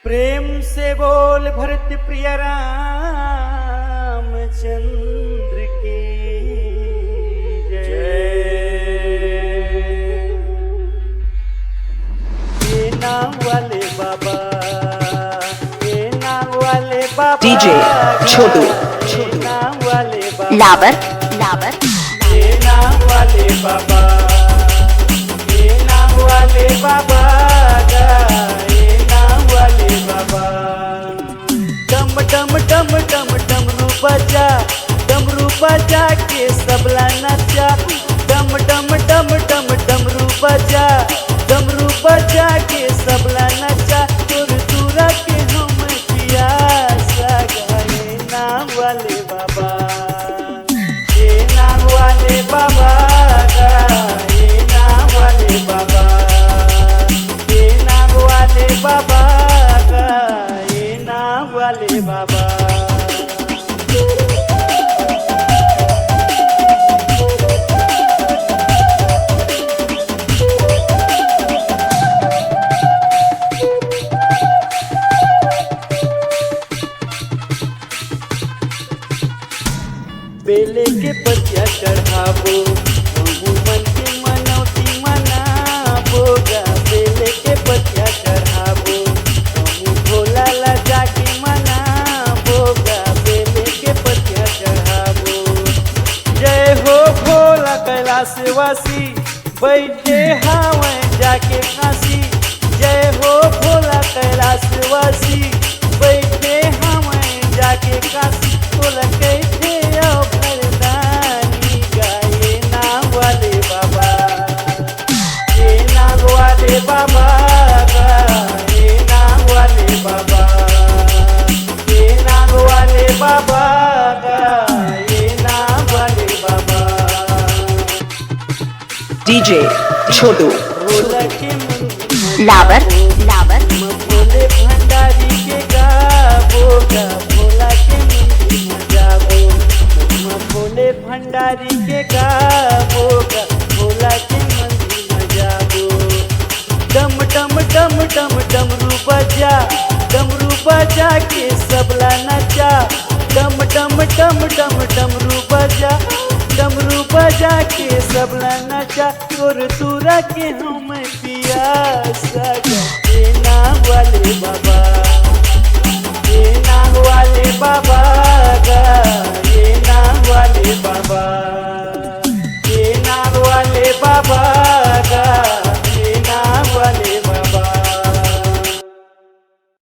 प्रेम से बोल भरत प्रिय रामचंद्र की जय। ये नाम वाले बाबा, ये नाम वाले बाबा, डीजे छोटू नाम वाले बाबा, लावर ये नाम वाले बाबा, ये नाम वाले बाबा, ये नाम वाले बाबा। डम डम डम डम डमरू बजा के सबला नचा। डम डम डम डम डमरू बजा के सबला नचा। तुर तुरा के हम पिया सगा। ये नाम वाले बाबा, ये नाम वाले बाबा, ये नाम वाले बाबा, ये नाम वाले बाबा, ये नाम वाले बाबा। बेले के पतिया चढ़ाबो, मन के मनौती मनाबोगा। बेले के पतिया चढ़ाबो, भोला ला जाके मनाबोगा। बेले के पतिया चढ़ाबो। जय हो भोला कैलाशवासी, बैठे हावे जाके काशी। जय हो भोला कैलाशवासी, बैठे हावे जाके काशी। तोला कैसे भरदानी गा। ये नाम वाले बाबा, ये नाम वाले बाबा, ये नाम वाले बाबा, ये नाम वाले बाबा, ये नाम वाले बाबा। डीजे छोटू भोला के लावर भोले भंडारी के गावोगा। भोला के मंदिर में जाबो, भोले भंडारी के गावोगा। भोला के मंदिर में जाबो। डम डम डम डम डमरू बजा के सबला नचा। डम डम डम डम डमरू बजा के सबला नचा। तोर तुरा के हम पिया सगा। ये नाम वाले बाबा,